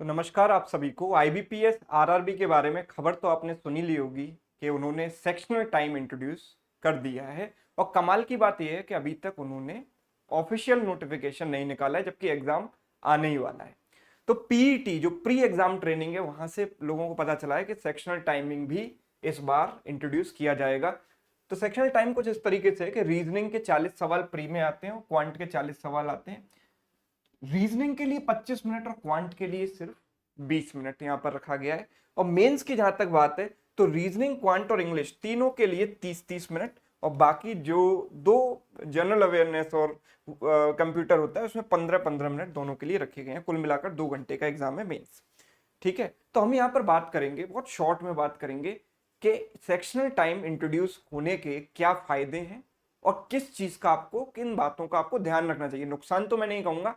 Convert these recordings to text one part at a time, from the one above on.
तो नमस्कार आप सभी को। आईबीपीएस आरआरबी के बारे में खबर तो आपने सुनी ली होगी कि उन्होंने सेक्शनल टाइम इंट्रोड्यूस कर दिया है। और कमाल की बात यह है कि अभी तक उन्होंने ऑफिशियल नोटिफिकेशन नहीं निकाला है, जबकि एग्जाम आने ही वाला है। तो पीईटी जो प्री एग्जाम ट्रेनिंग है, वहां से लोगों को पता चला है कि सेक्शनल टाइमिंग भी इस बार इंट्रोड्यूस किया जाएगा। तो सेक्शनल टाइम कुछ इस तरीके से है कि रीजनिंग के 40 सवाल प्री में आते हैं और क्वांट के 40 सवाल आते हैं। रीजनिंग के लिए 25 मिनट और क्वांट के लिए सिर्फ 20 मिनट यहां पर रखा गया है। और मेंस की जहां तक बात है तो रीजनिंग, क्वांट और इंग्लिश तीनों के लिए 30-30 मिनट, और बाकी जो दो जनरल अवेयरनेस और कंप्यूटर होता है उसमें 15-15 मिनट दोनों के लिए रखे गए हैं। कुल मिलाकर 2 घंटे का एग्जाम है मेंस। ठीक है, तो हम यहाँ पर बात करेंगे, बहुत शॉर्ट में बात करेंगे कि सेक्शनल टाइम इंट्रोड्यूस होने के क्या फायदे हैं और किस चीज का आपको, किन बातों का आपको ध्यान रखना चाहिए। नुकसान तो मैं नहीं कहूंगा,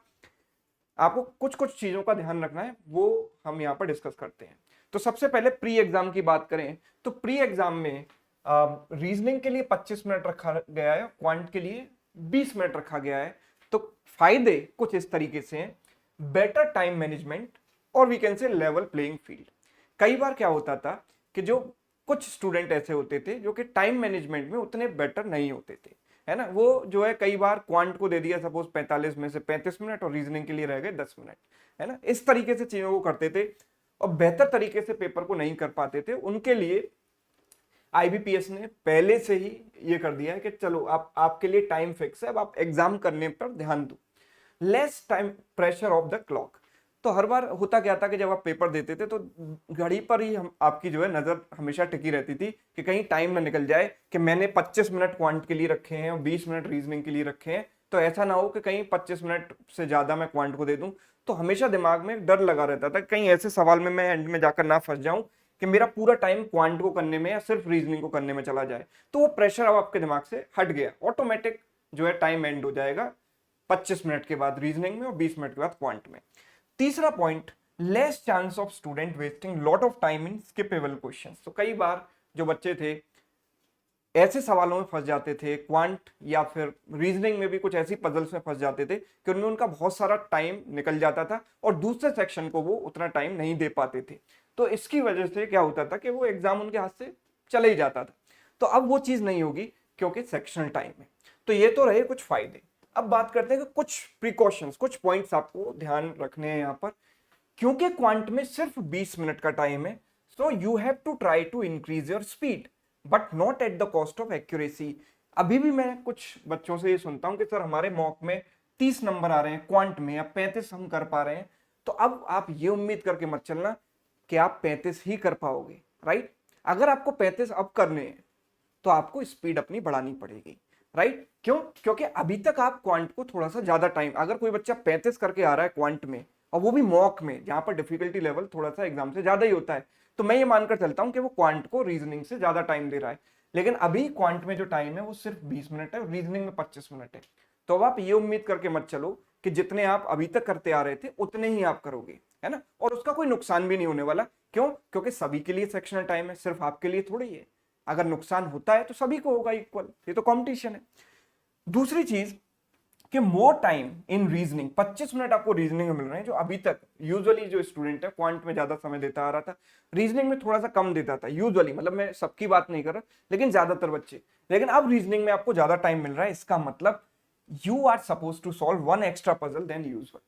आपको कुछ कुछ चीजों का ध्यान रखना है, वो हम यहाँ पर डिस्कस करते हैं। तो सबसे पहले प्री एग्जाम की बात करें तो प्री एग्जाम में रीजनिंग के लिए 25 मिनट रखा गया है, क्वांट के लिए 20 मिनट रखा गया है। तो फायदे कुछ इस तरीके से हैं: बेटर टाइम मैनेजमेंट और we can say level playing field. कई बार क्या होता था कि जो कुछ स्टूडेंट ऐसे होते थे जो कि टाइम मैनेजमेंट में उतने बेटर नहीं होते थे, है ना। वो जो है कई बार क्वांट को दे दिया सपोज 45 में से 35 मिनट और रीजनिंग के लिए रह गए 10 मिनट, है ना। इस तरीके से चीजों को करते थे और बेहतर तरीके से पेपर को नहीं कर पाते थे। उनके लिए आईबीपीएस ने पहले से ही ये कर दिया है कि चलो आपके लिए टाइम फिक्स है, अब आप एग्जाम करने पर ध्यान दो। Less time pressure of the clock. तो हर बार होता क्या था कि जब आप पेपर देते थे तो घड़ी पर ही हम आपकी जो है नजर हमेशा टिकी रहती थी कि कहीं टाइम ना निकल जाए कि मैंने 25 मिनट क्वांट के लिए रखे हैं और 20 मिनट रीजनिंग के लिए रखे हैं, तो ऐसा ना हो कि कहीं 25 मिनट से ज्यादा मैं क्वांट को दे दूं। तो हमेशा दिमाग में डर लगा रहता था कहीं ऐसे सवाल में मैं एंड में जाकर ना फंस जाऊं कि मेरा पूरा टाइम क्वांट को करने में या सिर्फ रीजनिंग को करने में चला जाए। तो वो प्रेशर अब आपके दिमाग से हट गया, ऑटोमेटिक जो है टाइम एंड हो जाएगा 25 मिनट के बाद रीजनिंग में और 20 मिनट के बाद क्वांट में। तीसरा point, less chance of student wasting lot of time in skippable questions. तो कई बार जो बच्चे थे ऐसे सवालों में फंस जाते थे, क्वांट या फिर रीजनिंग में भी कुछ ऐसी पजल्स में फंस जाते थे कि उनमें उनका बहुत सारा टाइम निकल जाता था और दूसरे सेक्शन को वो उतना टाइम नहीं दे पाते थे। तो इसकी वजह से क्या होता था कि वो एग्जाम उनके हाथ से चले ही जाता था। तो अब वो चीज नहीं होगी क्योंकि सेक्शनल टाइम है। तो ये तो रहे कुछ फायदे। अब बात करते हैं कि कुछ प्रिकॉशंस, कुछ पॉइंट्स आपको ध्यान रखने हैं यहाँ पर। क्योंकि क्वांट में सिर्फ 20 मिनट का टाइम है, so you have to try to increase your speed but not at the cost of accuracy. अभी भी मैं कुछ बच्चों से ये सुनता हूं कि सर हमारे मॉक में 30 नंबर आ रहे हैं क्वांट में, या 35 हम कर पा रहे हैं। तो अब आप ये उम्मीद करके मत चलना कि आप 35 ही कर पाओगे, राइट। अगर आपको 35 अब करने हैं तो आपको स्पीड अपनी बढ़ानी पड़ेगी, राइट। क्यों? क्योंकि अभी तक आप क्वांट को थोड़ा सा ज्यादा टाइम, अगर कोई बच्चा 35 करके आ रहा है क्वांट में और वो भी मॉक में जहां पर डिफिकल्टी लेवल थोड़ा सा एग्जाम से ज्यादा ही होता है, तो मैं ये मानकर चलता हूं कि वो क्वांट को रीजनिंग से ज्यादा टाइम दे रहा है। लेकिन अभी क्वांट में जो टाइम है वो सिर्फ 20 मिनट है और रीजनिंग में 25 मिनट है। तो अब आप ये उम्मीद करके मत चलो कि जितने आप अभी तक करते आ रहे थे उतने ही आप करोगे, है ना। और उसका कोई नुकसान भी नहीं होने वाला। क्यों? क्योंकि सभी के लिए सेक्शनल टाइम है, सिर्फ आपके लिए थोड़ी है। अगर नुकसान होता है तो सभी को होगा इक्वल, ये तो कंपटीशन है। दूसरी चीज कि more time in reasoning, 25 minute आपको रीजनिंग में मिल रहे हैं, जो अभी तक यूजुअली जो स्टूडेंट है क्वांट में ज्यादा समय देता आ रहा था, रीजनिंग में थोड़ा सा कम देता था यूजुअली, मतलब मैं सबकी बात नहीं कर रहा लेकिन ज्यादातर बच्चे। लेकिन अब रीजनिंग में आपको ज्यादा टाइम मिल रहा है, इसका मतलब you are suppose to solve one extra puzzle then usual.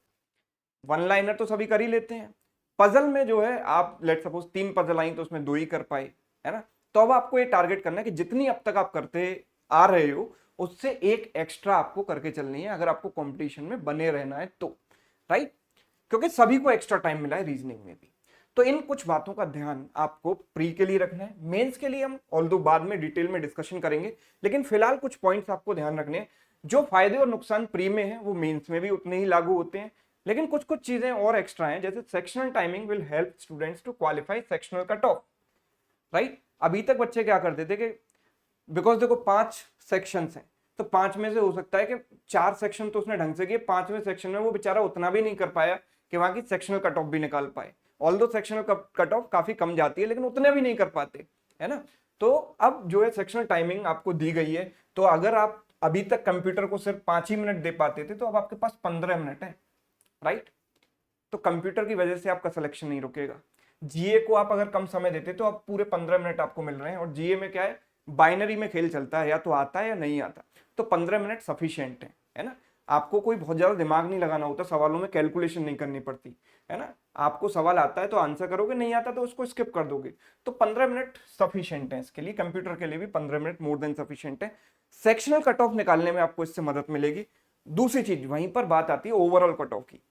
One liner तो सभी कर ही लेते हैं, पजल में जो है आप लेट सपोज 3 पजल आई तो उसमें 2 ही कर पाए, है ना। तो अब आपको ये टारगेट करना है कि जितनी अब तक आप करते आ रहे हो उससे एक एक्स्ट्रा आपको करके चलनी है, अगर आपको कंपटीशन में बने रहना है तो, राइट। क्योंकि सभी को एक्स्ट्रा टाइम मिला है रीजनिंग में भी। तो इन कुछ बातों का ध्यान आपको प्री के लिए रखना है। मेंस के लिए हम ऑल्दो बाद में डिटेल में डिस्कशन करेंगे, लेकिन फिलहाल कुछ पॉइंट्स आपको ध्यान रखने हैं। जो फायदे और नुकसान प्री में है वो मेंस में भी उतने ही लागू होते हैं, लेकिन कुछ कुछ चीजें और एक्स्ट्रा हैं, जैसे sectional timing will help students to qualify sectional cut off, right. अभी तक बच्चे क्या करते थे कि बिकॉज देखो 5 सेक्शंस हैं, तो 5 में से हो सकता है कि 4 सेक्शन तो उसने ढंग से किए, 5वें सेक्शन में वो बेचारा उतना भी नहीं कर पाया कि वहां की सेक्शनल कट ऑफ भी निकाल पाए। ऑल्दो सेक्शनल कट ऑफ काफी कम जाती है लेकिन उतने भी नहीं कर पाते, है ना। तो अब जो है सेक्शनल टाइमिंग आपको दी गई है, तो अगर आप अभी तक कंप्यूटर को सिर्फ 5 ही मिनट दे पाते थे तो अब आपके पास 15 मिनट है, राइट। तो कंप्यूटर की वजह से आपका सिलेक्शन नहीं रुकेगा। जीए को आप अगर कम समय देते तो आप पूरे 15 मिनट आपको मिल रहे हैं, और जीए में क्या है, बाइनरी में खेल चलता है, या तो आता है या नहीं आता, तो 15 मिनट सफिशिएंट है ना। आपको कोई बहुत ज्यादा दिमाग नहीं लगाना होता, सवालों में कैलकुलेशन नहीं करनी पड़ती है ना। आपको सवाल आता है तो आंसर करोगे, नहीं आता तो उसको स्किप कर दोगे। तो 15 मिनट सफिशिएंट है इसके लिए, कंप्यूटर के लिए भी 15 मिनट मोर देन सफिशिएंट है। सेक्शनल कट ऑफ निकालने में आपको इससे मदद मिलेगी। दूसरी चीज, वहीं पर बात आती है ओवरऑल कट ऑफ की।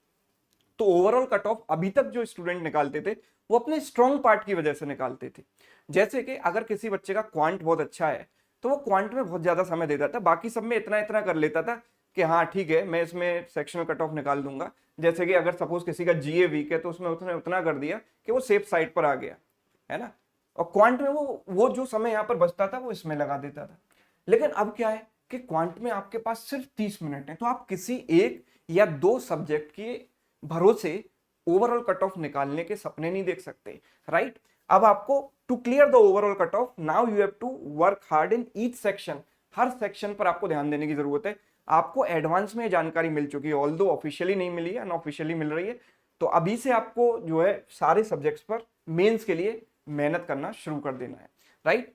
तो ओवरऑल कट ऑफ अभी तक जो स्टूडेंट निकालते थे वो अपने स्ट्रॉन्ग पार्ट की वजह से निकालते थे। जैसे कि अगर किसी बच्चे का क्वांट बहुत अच्छा है तो वो क्वांट में बहुत ज्यादा समय देता था, बाकी सब में इतना इतना कर लेता था कि हाँ ठीक है मैं इसमें सेक्शनल कट ऑफ निकाल दूंगा। जैसे कि अगर सपोज किसी का जीए वीक है तो उसमें उसने उतना कर दिया कि वो सेफ साइड पर आ गया, है ना। और क्वांट में वो जो समय यहाँ पर बचता था वो इसमें लगा देता था। लेकिन अब क्या है कि क्वांट में आपके पास सिर्फ 30 मिनट है, तो आप किसी एक या दो सब्जेक्ट के भरोसे ओवरऑल कट ऑफ निकालने के सपने नहीं देख सकते, राइट। अब आपको to clear the overall cut off now you have to work hard in each section. हर सेक्शन पर आपको ध्यान देने की जरूरत है। आपको एडवांस में जानकारी मिल चुकी है, ऑल्दो ऑफिशियली नहीं मिली है, अनऑफिशियली मिल रही है। तो अभी से आपको जो है सारे सब्जेक्ट्स पर मेंस के लिए मेहनत करना शुरू कर देना है, राइट।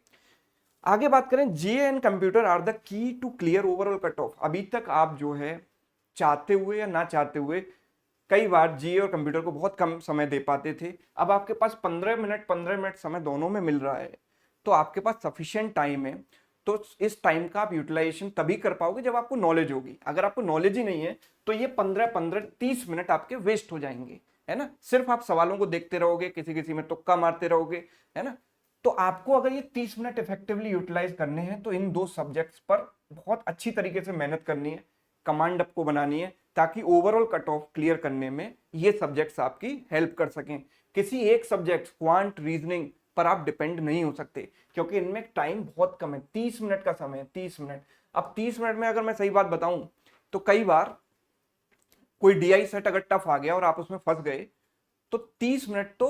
आगे बात करें, GA and computer are the key to clear overall cut off. अभी तक आप जो है चाहते हुए या ना चाहते हुए कई बार जीए और कंप्यूटर को बहुत कम समय दे पाते थे। अब आपके पास 15 मिनट समय दोनों में मिल रहा है, तो आपके पास सफिशिएंट टाइम है। तो इस टाइम का आप यूटिलाइजेशन तभी कर पाओगे जब आपको नॉलेज होगी। अगर आपको नॉलेज ही नहीं है तो ये 15-15-30 मिनट आपके वेस्ट हो जाएंगे, है ना। सिर्फ आप सवालों को देखते रहोगे, किसी किसी में तुक्का मारते रहोगे, है ना। तो आपको अगर ये 30 मिनट इफेक्टिवली यूटिलाइज करने हैं तो इन दो सब्जेक्ट्स पर बहुत अच्छी तरीके से मेहनत करनी है, कमांड आपको बनानी है, ताकि ओवरऑल कट ऑफ क्लियर करने में ये सब्जेक्ट्स आपकी हेल्प कर सकें। किसी एक सब्जेक्ट क्वांट रीजनिंग पर आप डिपेंड नहीं हो सकते, क्योंकि इनमें टाइम बहुत कम है, 30 मिनट का समय है, 30 मिनट। अब 30 मिनट में अगर मैं सही बात बताऊं तो कई बार कोई डीआई सेट अगर टफ आ गया और आप उसमें फंस गए तो 30 मिनट तो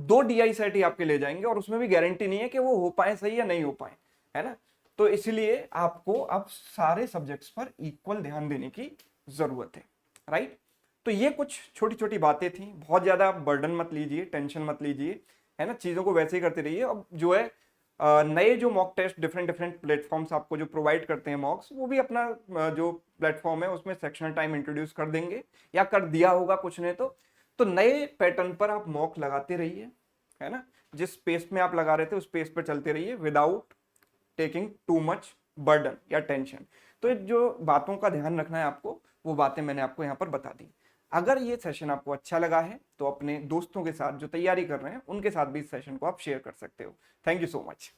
2 डीआई सेट ही आपके ले जाएंगे, और उसमें भी गारंटी नहीं है कि वो हो पाए सही या नहीं हो पाए, है ना। तो इसलिए आपको अब सारे सब्जेक्ट्स पर इक्वल ध्यान देने की जरूरत है, राइट। तो ये कुछ छोटी छोटी बातें थी, बहुत ज्यादा बर्डन मत लीजिए, टेंशन मत लीजिए, है ना। चीजों को वैसे ही करते रहिए। अब जो है नए जो mock taste different different platforms आपको जो प्रोवाइड करते हैं मॉक्स, वो भी अपना जो प्लेटफॉर्म है उसमें सेक्शनल टाइम इंट्रोड्यूस कर देंगे, या कर दिया होगा कुछ ने तो नए पैटर्न पर आप मॉक लगाते रहिए, है ना। जिस पेस में आप लगा रहे थे उस पेस पर चलते रहिए without taking too much burden या टेंशन। तो जो बातों का ध्यान रखना है आपको, वो बातें मैंने आपको यहाँ पर बता दी। अगर ये सेशन आपको अच्छा लगा है तो अपने दोस्तों के साथ जो तैयारी कर रहे हैं उनके साथ भी इस सेशन को आप शेयर कर सकते हो। Thank you so much.